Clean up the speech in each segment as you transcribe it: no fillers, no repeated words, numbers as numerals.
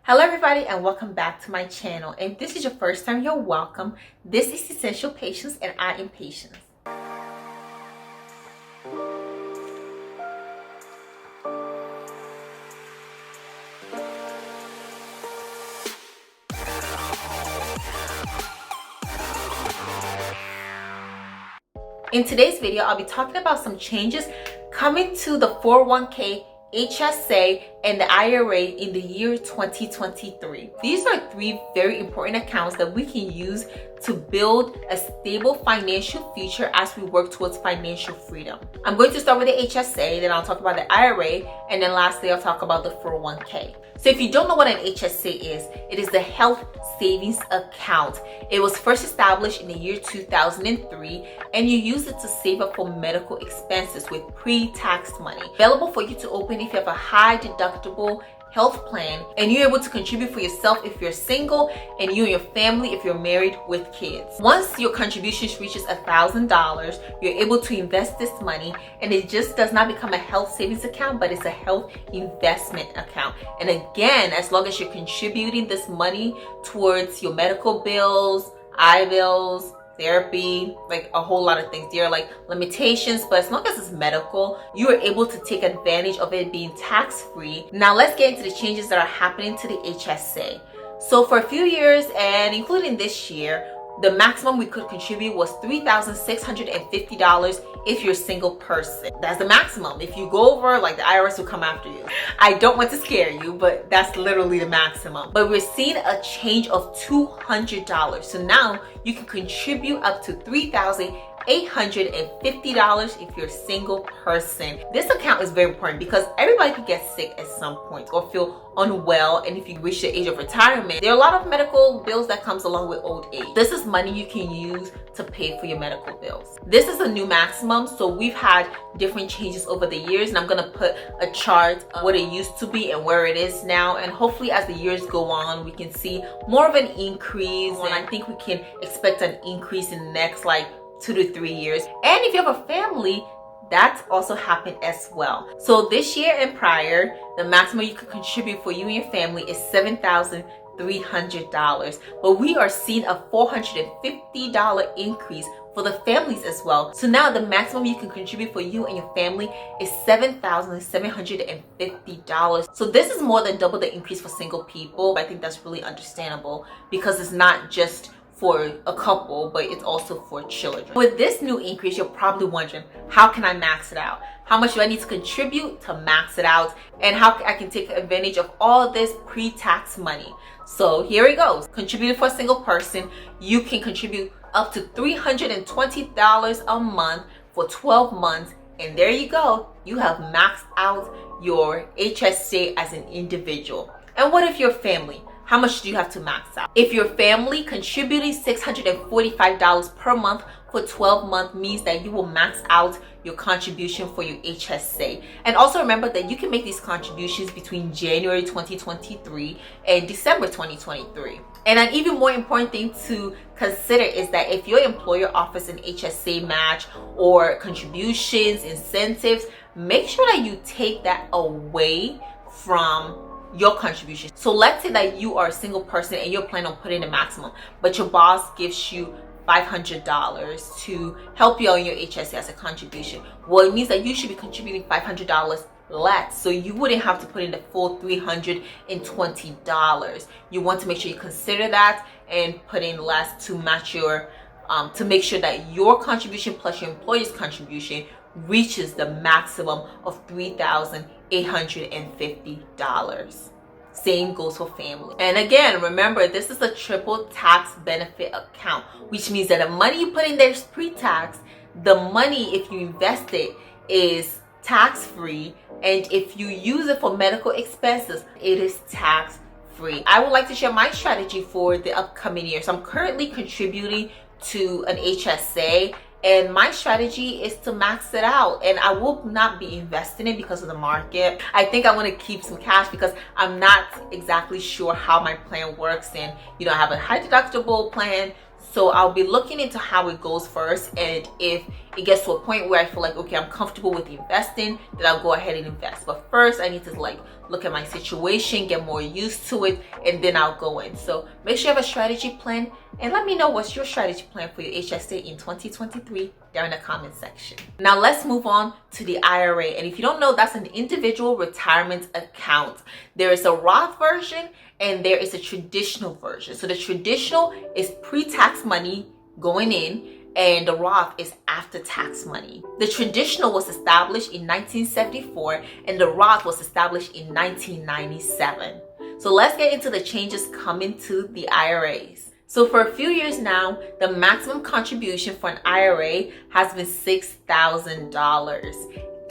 Hello everybody and welcome back to my channel. If this is your first time, you're welcome. This is Essential Patience and I am Patience. In today's video, I'll be talking about some changes coming to the 401k, HSA, and the IRA in the year 2023. These are three very important accounts that we can use to build a stable financial future as we work towards financial freedom. I'm going to start with the HSA, then I'll talk about the IRA, and then lastly I'll talk about the 401k. So if you don't know what an HSA is, it is the Health Savings Account. It was first established in the year 2003, and you use it to save up for medical expenses with pre-tax money. Available for you to open if you have a high deductible health plan, and you're able to contribute for yourself if you're single, and you and your family if you're married with kids. Once your contributions reaches $1,000, you're able to invest this money, and it just does not become a health savings account, but it's a health investment account. And again, as long as you're contributing this money towards your medical bills, eye bills, therapy, like a whole lot of things. There are like limitations, but as long as it's medical, you are able to take advantage of it being tax-free. Now let's get into the changes that are happening to the HSA. So for a few years, and including this year, the maximum we could contribute was $3,650 if you're a single person. That's the maximum. If you go over, like, the IRS will come after you. I don't want to scare you, but that's literally the maximum. But we're seeing a change of $200. So now you can contribute up to $3,850 if you're a single person. This account is very important because everybody could get sick at some point or feel unwell, and if you reach the age of retirement, there are a lot of medical bills that comes along with old age. This is money you can use to pay for your medical bills. This is a new maximum, so we've had different changes over the years, and I'm gonna put a chart of what it used to be and where it is now, and hopefully as the years go on we can see more of an increase, and I think we can expect an increase in the next like 2 to 3 years. And if you have a family, that's also happened as well. So this year and prior, the maximum you could contribute for you and your family is $7,300, but we are seeing a $450 increase for the families as well. So now the maximum you can contribute for you and your family is $7,750. So this is more than double the increase for single people. I think that's really understandable because it's not just for a couple, but it's also for children. With this new increase, you're probably wondering, how can I max it out? How much do I need to contribute to max it out? And how I can take advantage of all this pre-tax money? So here it goes. Contributing for a single person, you can contribute up to $320 a month for 12 months. And there you go. You have maxed out your HSA as an individual. And what if you're family? How much do you have to max out? If your family contributing $645 per month for 12 months means that you will max out your contribution for your HSA. And also remember that you can make these contributions between January 2023 and December 2023. And an even more important thing to consider is that if your employer offers an HSA match or contributions, incentives, make sure that you take that away from your contribution. So let's say that you are a single person and you're planning on putting the maximum, but your boss gives you $500 to help you out in your HSA as a contribution. Well, it means that you should be contributing $500 less, so you wouldn't have to put in the full $320. You want to make sure you consider that and put in less to match your to make sure that your contribution plus your employer's contribution reaches the maximum of $3,850. Same goes for family. And again, remember, this is a triple tax benefit account, which means that the money you put in there is pre-tax. The money, if you invest it, is tax-free, and if you use it for medical expenses, it is tax-free. I would like to share my strategy for the upcoming year. So I'm currently contributing to an HSA, and my strategy is to max it out, and I will not be investing it because of the market. I think I want to keep some cash because I'm not exactly sure how my plan works, and I have a high deductible plan, so I'll be looking into how it goes first, and if it gets to a point where I feel like, okay, I'm comfortable with the investing, then I'll go ahead and invest. But first I need to like look at my situation, get more used to it, and then I'll go in. So make sure you have a strategy plan, and let me know what's your strategy plan for your HSA in 2023 down in the comment section. Now let's move on to the IRA. And if you don't know, that's an individual retirement account. There is a Roth version and there is a traditional version. So the traditional is pre-tax money going in, and the Roth is after-tax money. The traditional was established in 1974 and the Roth was established in 1997. So let's get into the changes coming to the IRAs. So for a few years now, the maximum contribution for an IRA has been $6,000.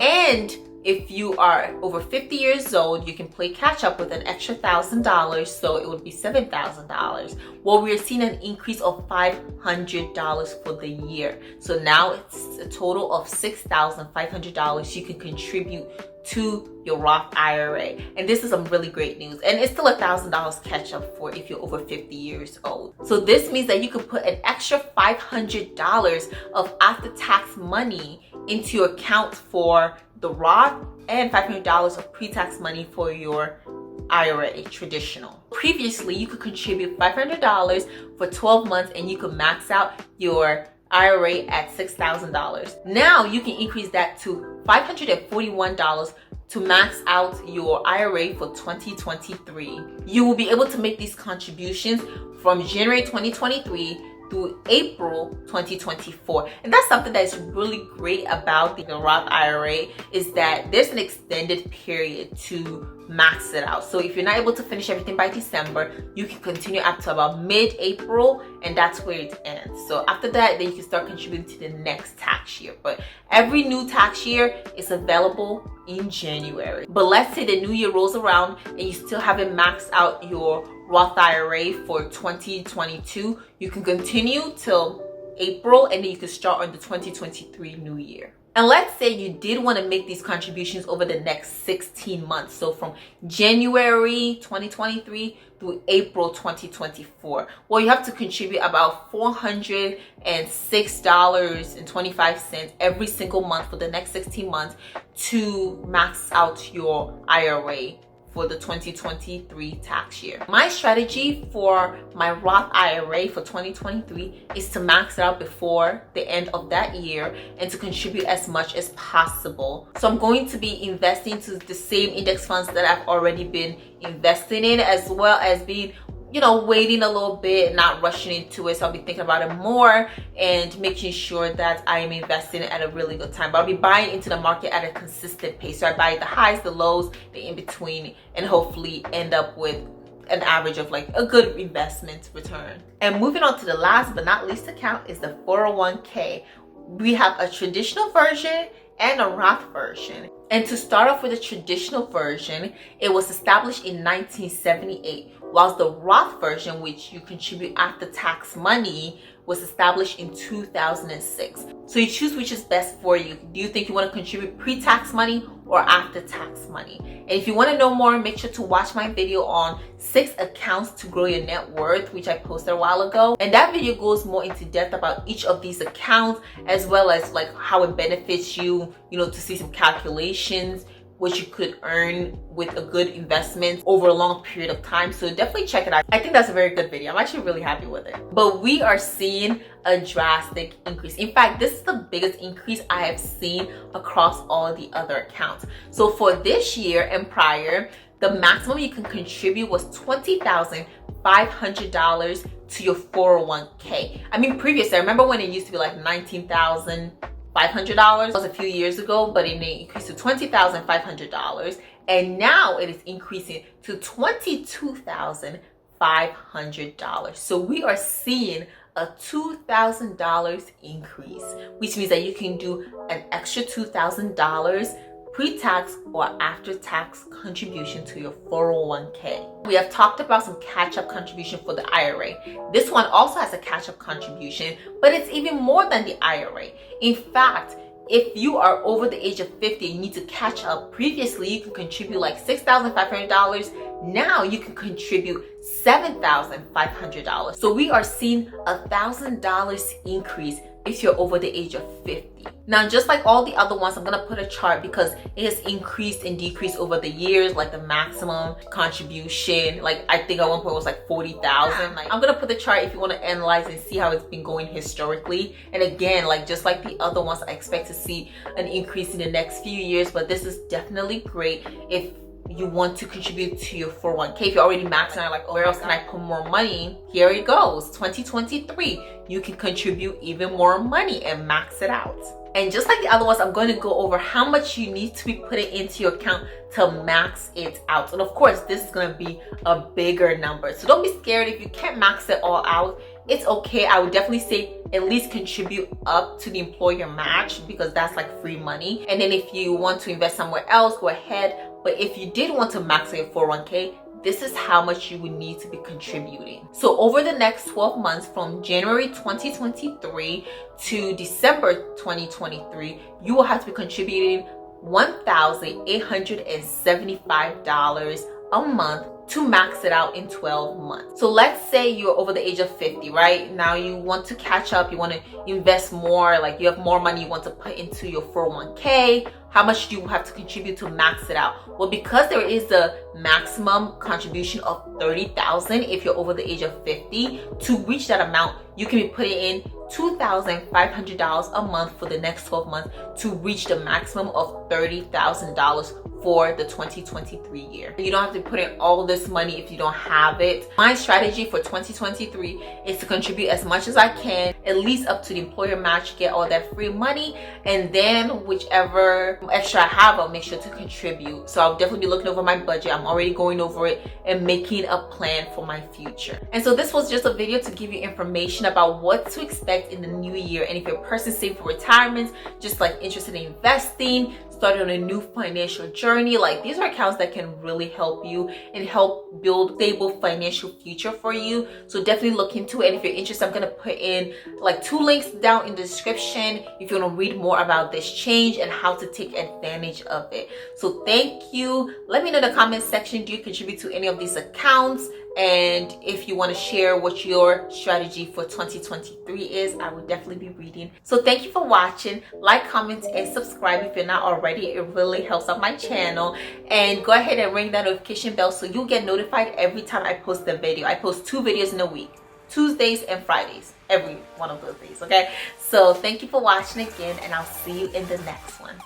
And if you are over 50 years old, you can play catch up with an extra $1,000, so it would be $7,000. Well, we're seeing an increase of $500 for the year. So now it's a total of $6,500 you can contribute to your Roth IRA. And this is some really great news. And it's still $1,000 catch up for if you're over 50 years old. So this means that you can put an extra $500 of after-tax money into your account for the Roth and $500 of pre-tax money for your IRA traditional. Previously, you could contribute $500 for 12 months and you could max out your IRA at $6,000. Now you can increase that to $541 to max out your IRA for 2023. You will be able to make these contributions from January 2023 through April 2024. And that's something that's really great about the Roth IRA, is that there's an extended period to max it out. So if you're not able to finish everything by December, you can continue up to about mid-April, and that's where it ends. So after that, then you can start contributing to the next tax year. But every new tax year is available in January. But let's say the new year rolls around and you still haven't maxed out your Roth IRA for 2022, you can continue till April and then you can start on the 2023 new year. And let's say you did want to make these contributions over the next 16 months. So from January 2023 through April 2024. Well, you have to contribute about $406.25 every single month for the next 16 months to max out your IRA for the 2023 tax year. My strategy for my Roth IRA for 2023 is to max it out before the end of that year and to contribute as much as possible. So I'm going to be investing to the same index funds that I've already been investing in, as well as being waiting a little bit, not rushing into it. So I'll be thinking about it more and making sure that I am investing at a really good time. But I'll be buying into the market at a consistent pace. So I buy the highs, the lows, the in-between, and hopefully end up with an average of like a good investment return. And moving on to the last but not least account is the 401k. We have a traditional version and a Roth version. And to start off with the traditional version, it was established in 1978, whilst the Roth version, which you contribute after tax money, was established in 2006. So you choose which is best for you. Do you think you want to contribute pre-tax money or after-tax money? And if you want to know more, make sure to watch my video on 6 accounts to grow your net worth, which I posted a while ago. And that video goes more into depth about each of these accounts, as well as like how it benefits you, to see some calculations, what you could earn with a good investment over a long period of time. So definitely check it out. I think that's a very good video. I'm actually really happy with it. But we are seeing a drastic increase. In fact, this is the biggest increase I have seen across all the other accounts. So for this year and prior, the maximum you can contribute was $20,500 to your 401k. I mean, previously, I remember when it used to be like $19,500. That was a few years ago, but it increased to $20,500, and now it is increasing to $22,500. So we are seeing a $2,000 increase, which means that you can do an extra $2,000 pre-tax or after-tax contribution to your 401k. We have talked about some catch-up contribution for the IRA. This one also has a catch-up contribution, but it's even more than the IRA. In fact, if you are over the age of 50 and you need to catch up, previously you can contribute like $6,500. Now you can contribute $7,500. So we are seeing $1,000 increase if you're over the age of 50. Now, just like all the other ones, I'm gonna put a chart because it has increased and decreased over the years, like the maximum contribution, like I think at one point it was like 40,000. Like, I'm gonna put the chart if you want to analyze and see how it's been going historically. And again, like just like the other ones, I expect to see an increase in the next few years, but this is definitely great if you want to contribute to your 401k. If you're already maxing out, like, oh, where else can I put more money? Here it goes. 2023, you can contribute even more money and max it out. And just like the other ones, I'm going to go over how much you need to be putting into your account to max it out. And of course, this is going to be a bigger number. So don't be scared if you can't max it all out. It's okay. I would definitely say at least contribute up to the employer match because that's like free money. And then if you want to invest somewhere else, go ahead. But if you did want to max out your 401k, this is how much you would need to be contributing. So over the next 12 months, from January 2023 to December 2023, you will have to be contributing $1,875 a month to max it out in 12 months. So let's say you're over the age of 50, right? Now you want to catch up, you want to invest more, like you have more money you want to put into your 401k. How much do you have to contribute to max it out? Well, because there is a maximum contribution of $30,000 if you're over the age of 50, to reach that amount, you can be putting in $2,500 a month for the next 12 months to reach the maximum of $30,000 for the 2023 year. You don't have to put in all this money if you don't have it. My strategy for 2023 is to contribute as much as I can, at least up to the employer match, get all that free money, and then whichever extra I have, I'll make sure to contribute. So I'll definitely be looking over my budget. I'm already going over it and making a plan for my future. And so this was just a video to give you information about what to expect in the new year. And if you're a person saving for retirement, just like interested in investing, started on a new financial journey, like these are accounts that can really help you and help build stable financial future for you. So definitely look into it. And if you're interested, I'm gonna put in like 2 links down in the description if you want to read more about this change and how to take advantage of it. So thank you. Let me know in the comment section, do you contribute to any of these accounts? And if you want to share what your strategy for 2023 is, I would definitely be reading. So thank you for watching. Like, comment, and subscribe if you're not already. It really helps out my channel. And go ahead and ring that notification bell so you'll get notified every time I post a video. I post 2 videos in a week, Tuesdays and Fridays, every one of those days, okay? So thank you for watching again, and I'll see you in the next one.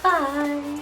Bye.